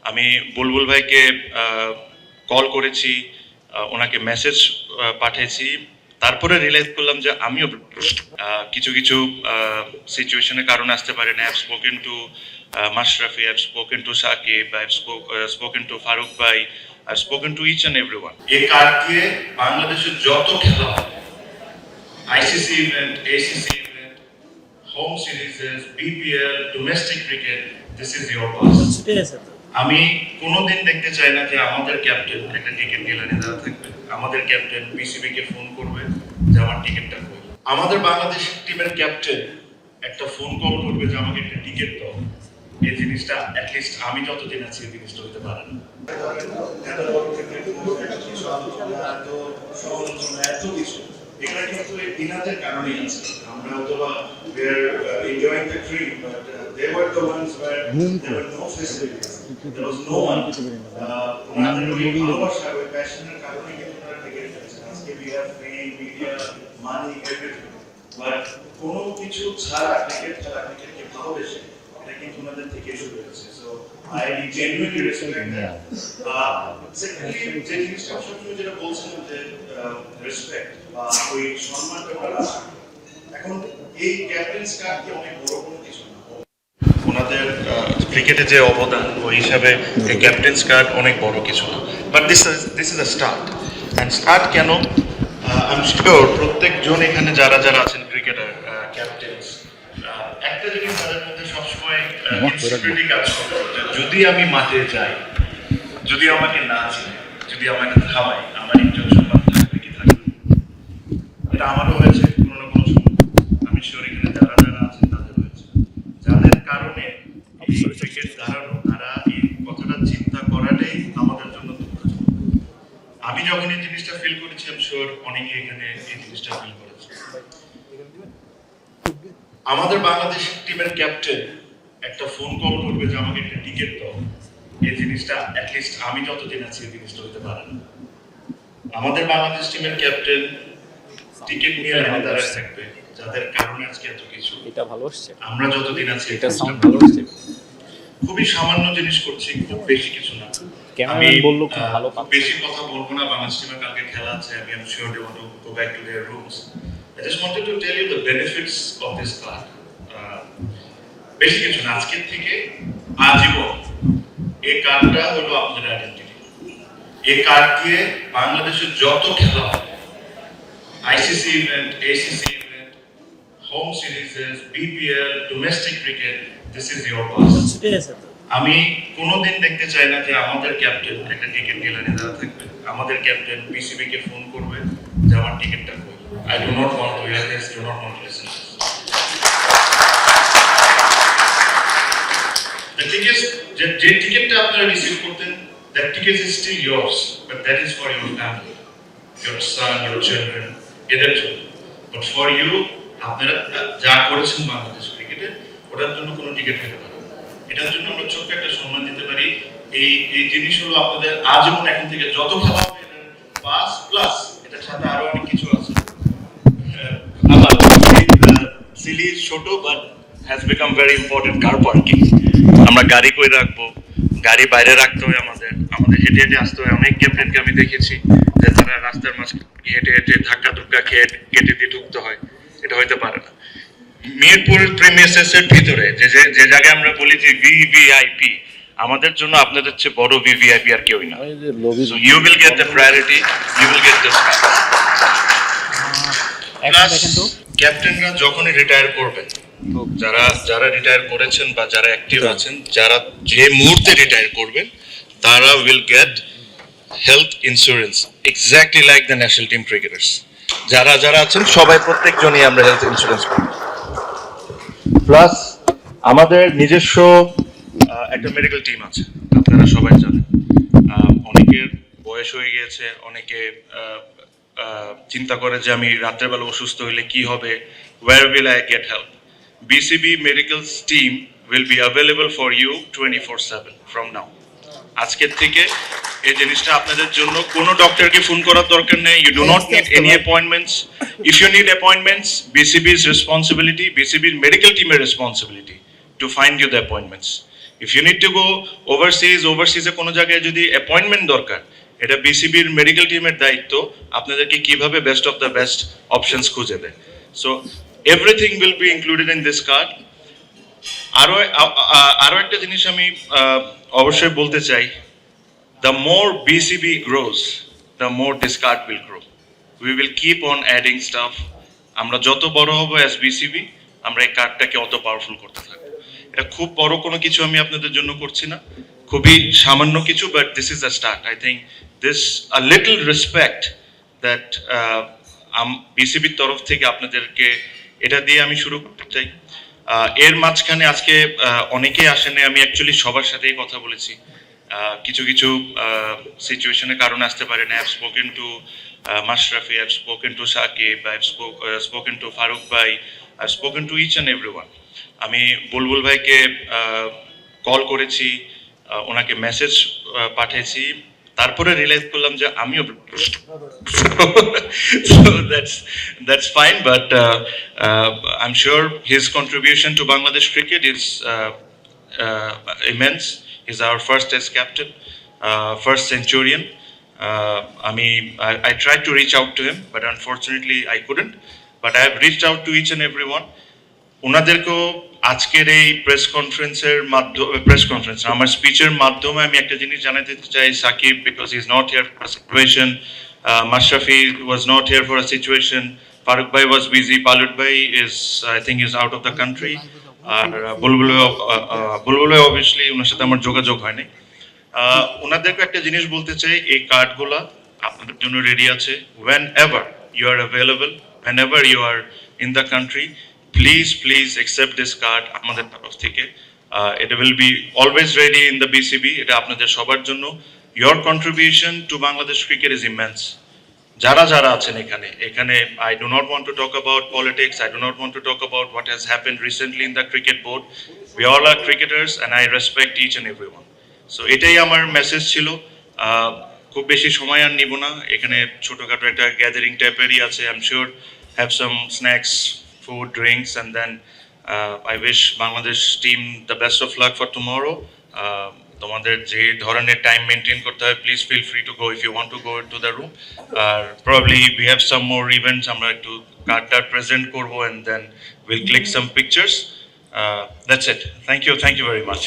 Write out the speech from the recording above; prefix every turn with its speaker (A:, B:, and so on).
A: আমি বুলবুল ভাইকে কল করেছি, ওনাকে মেসেজ পাঠিয়েছি, তারপরে রিয়েলাইজ করলাম যে আমিও কিছু কিছু সিচুয়েশনের কারণে আসতে পারি না। I've spoken to Mashrafe, I've spoken to Shakib, I've spoken to Faruque ভাই, I've spoken to each and everyone. এই কার্ড দিয়ে বাংলাদেশের যত খেলা হবে, ICC event, ACC event, home series, BPL, domestic cricket, this is your pass. আমি কোনোদিন দেখতে চাই না যে আমাদের ক্যাপ্টেন একটা টিকিট গ্যালারি দ্বারা থাকবে, আমাদের ক্যাপ্টেন বিসিবি কে ফোন করবে যে আমার টিকিটটা কই। আমাদের বাংলাদেশ টিমের ক্যাপ্টেন একটা ফোন কল করবে যে আমাকে একটা টিকিট দাও। এই জিনিসটা অ্যাটলিস্ট আমি যতদিন আছি এই জিনিসটা হতে পারে না। এখানে কিন্তু এই দিনাদের কারণেই আছে। আমরা অথবা we are enjoying the dream, but they were the ones where there were no facilities, there was no one. ওনাদের ওই ভালোবাসা, ওই প্যাশনের কারণে কিন্তু ওনারা টিকে গেছে। আজকে we have fame, media, money, everything, but কোনো কিছু ছাড়া, ক্রিকেটকে ভালোবেসে এটা কিন্তু ওনাদের থেকে শুরু হয়েছে। So I genuinely respect that. Secondly, যে জিনিসটা সবসময় যেটা বলছিলাম যে রেসপেক্ট বা ওই সম্মানটা করা, এখন এই ক্যাপ্টেন্স কার্ড কি অনেক বড় কোনো কিছু না। ওনাদের ক্রিকেটে যে অবদান ওই হিসাবে এই ক্যাপ্টেন্স কার্ড অনেক বড় কিছু না, but this is a start. And start কেন, আই এম শিওর প্রত্যেকজন এখানে যারা যারা আছেন ক্রিকেটার, ক্যাপ্টেন্স, একটা জিনিস তাদের মধ্যে সবসময় ইনসিকিউরিটি কাজ করে যে যদি আমি মাঠে যাই, যদি আমাকে না চিনে, যদি আমাকে থামাই, আমার ইজ্জত সম্মান থাকবে কি থাকবে। এটা আমারও হয়েছে কোনো না কোনো সময়। আমি শিওর এখানে যারা যারা আছেন তাদের হয়েছে, যাদের কারণে এই ক্রিকেট দাঁড়ানো, তারা এই কথাটা চিন্তা করাটাই আমাদের জন্য দুঃখজনক। আমি যখন এই জিনিসটা ফিল করেছি, আমি শিওর অনেকে এখানে এই জিনিসটা ফিল করেছে। আমাদের বাংলাদেশ টিমের ক্যাপ্টেন একটা ফোন কল করবে যে আমাকে একটা টিকিট দাও। এই জিনিসটা অ্যাটলিস্ট আমি যতদিন আছি এই জিনিসটা হতে পারে না। আমাদের বাংলাদেশ টিমের ক্যাপ্টেন টিকিট নিয়ে লাইনে দাঁড়ায় থাকবে, যাদের কারণে আজকে এত কিছু।
B: এটা ভালো হচ্ছে,
A: আমরা যতদিন আছি
B: এটা সাউন্ড ভালো হচ্ছে।
A: খুবই সামান্য জিনিস করছি, খুব বেশি কিছু না। আমি
B: বললো খুব ভালো,
A: বেশি কথা বলবো না। বাংলাদেশ টিমের কালকে খেলা আছে, আমি am sure they want to go back to their rooms. I just wanted to tell you the benefits of this card. বেশি কিছু না, আজকের থেকে আজীবন এই কার্ডটা হলো আপনাদের আইডেন্টিটি। এই কার্ড দিয়ে বাংলাদেশের যত খেলা হবে, ICC event, ACC event, home series, BPL, domestic cricket, this is your pass. আমি কোনোদিন দেখতে চাই না যে আমাদের ক্যাপ্টেন একটা টিকিট গ্যালারি দ্বারা থাকবে, আমাদের ক্যাপ্টেন বিসিবি কে ফোন করবে যে আমার টিকিটটা কই। I do not want to hear this, do not want to listen to this. The tickets, যে টিকিটটা আপনারা রিসিভ করতেন, that ticket is still yours, but that is for your family, your son, your children, এদের জন্য। But for you, আপনারা যা করেছেন বাংলাদেশ ক্রিকেটে, ওটার জন্য কোনো টিকিট পেতে পারেন। এটার জন্য আমরা ছোট্ট একটা সম্মান দিতে পারি। এই জিনিস হলো আপনাদের আজীবন এখন থেকে যত খেলা হবে এটার পাস প্লাস এটার সাথে আরো অনেক কিছু আছে। সিলি ছোট but has become very important, car parking. আমরা গাড়ি কই রাখবো, গাড়ি বাইরে রাখতে হয়, আমাদের হেঁটে হেঁটে আসতে হয়। অনেক ক্যাপ্টেনকে আমি দেখেছি যে তারা রাস্তার মাঝ হেঁটে হেঁটে ধাক্কা ধুক্কা খেয়ে কেটে দিয়ে ঢুকতে হয়, এটা হইতে পারে না। মিরপুর প্রিমিয়ার্সের ভিতরে যে জায়গায় আমরা বলি যে ভিভিআইপি, আমাদের জন্য আপনাদের চেয়ে বড় ভিভিআইপি আর কেউই না। So you will get the priority, you will get the space. ক্যাপ্টেনরা যখনই রিটায়ার করবেন, যারা রিটায়ার করেছেন বা যারা অ্যাক্টিভ আছেন, যারা যে মুহূর্তে রিটায়ার করবেন, তারা will get health insurance exactly like the national team cricketers. যারা আছেন সবাই, প্রত্যেকজনই আমরা হেলথ ইন্স্যুরেন্স পাবো। প্লাস আমাদের নিজস্ব একটা মেডিকেল টিম আছে, আপনারা সবাই জানেন। অনেকের বয়স হয়ে গিয়েছে, অনেকে চিন্তা করে যে আমি রাতের বেলা অসুস্থ হইলে কি হবে, where will I get help? BCB Medical's team will be available for you 24/7 from now. আজকের থেকে এই জিনিসটা আপনাদের জন্য কোনো ডক্টরকে ফোন করার দরকার নেই। You do not need any appointments. If you need appointments, BCB's responsibility, BCB's medical team's responsibility to find you the appointments. If you need to go ওভারসিজে কোনো জায়গায় যদি অ্যাপয়েন্টমেন্ট দরকার, এটা বিসিবির মেডিকেল টিমের দায়িত্ব আপনাদেরকে কিভাবে best of the best options খুঁজে দেয়। So everything will be included in this card. আরো একটা জিনিস আমি অবশ্যই বলতে চাই, the more BCB grows, the more this card will grow. We will keep on adding stuff. আমরা যত বড় হব as BCB, আমরা এই কার্ডটাকে অত পাওয়ারফুল করতে থাকবো। এটা খুব বড় কোনো কিছু আমি আপনাদের জন্য করছি না, খুবই সামান্য কিছু, but this is a start. I think this a little respect that বিসিবির তরফ থেকে আপনাদেরকে এটা দিয়ে আমি শুরু করতে চাই। এর মাঝখানে আজকে অনেকেই আসেনি, আমি অ্যাকচুয়ালি সবার সাথেই কথা বলেছি। কিছু কিছু সিচুয়েশনের কারণে আসতে পারে না। I have spoken to Mashrafe, I have spoken to Shakib, I have spoken to Faruque ভাই, I have spoken to each and everyone. আমি বুলবুল ভাইকে কল করেছি, ওনাকে মেসেজ পাঠিয়েছি, তারপরে রিয়েলাইজ করলাম যে আমিও so that's fine, but I'm sure his contribution to Bangladesh cricket is immense. He's our first test captain, first centurion. I tried to reach out to him, but unfortunately I couldn't. But I have reached out to each and everyone. ওনাদেরকেও আজকের এই press conference আমার স্পিচের মাধ্যমে আমি একটা জিনিস জানাতে চাই। Shakib, because he is not here for situation, Mashrafe was not here for a situation, Faruque ভাই ওয়াজ বিজি, পালুট ভাই is I think is out of the country, আর বুলবুল ভাই অবভিয়াসলি ওনার সাথে আমার যোগাযোগ হয়নি। ওনাদেরকে একটা জিনিস বলতে চাই, এই কার্ডগুলা আপনাদের জন্য রেডি আছে। Whenever you are available, whenever you are in the country, please accept this card আমাদের তরফ থেকে। এটা will be always ready in the BCB. এটা আপনাদের সবার জন্য। Your contribution to Bangladesh cricket is immense. যারা আছেন এখানে I do not want to talk about politics, I do not want to talk about what has happened recently in the cricket board. We all are cricketers and I respect each and everyone. So এটাই আমার message ছিল। খুব বেশি সময় আর নিব না, এখানে ছোটখাটো একটা গ্যাদারিং টাইপেরই আছে। I am sure have some snacks, food, drinks, and then I wish Bangladesh team the best of luck for tomorrow. তোমাদের যে ধরনের টাইম মেনটেন করতে হয়, please feel free to go if you want to go to the room. আর probably we have some more events, আমরা একটু কার্ডটা present করবো and then we'll click some pictures. That's it. Thank you very much.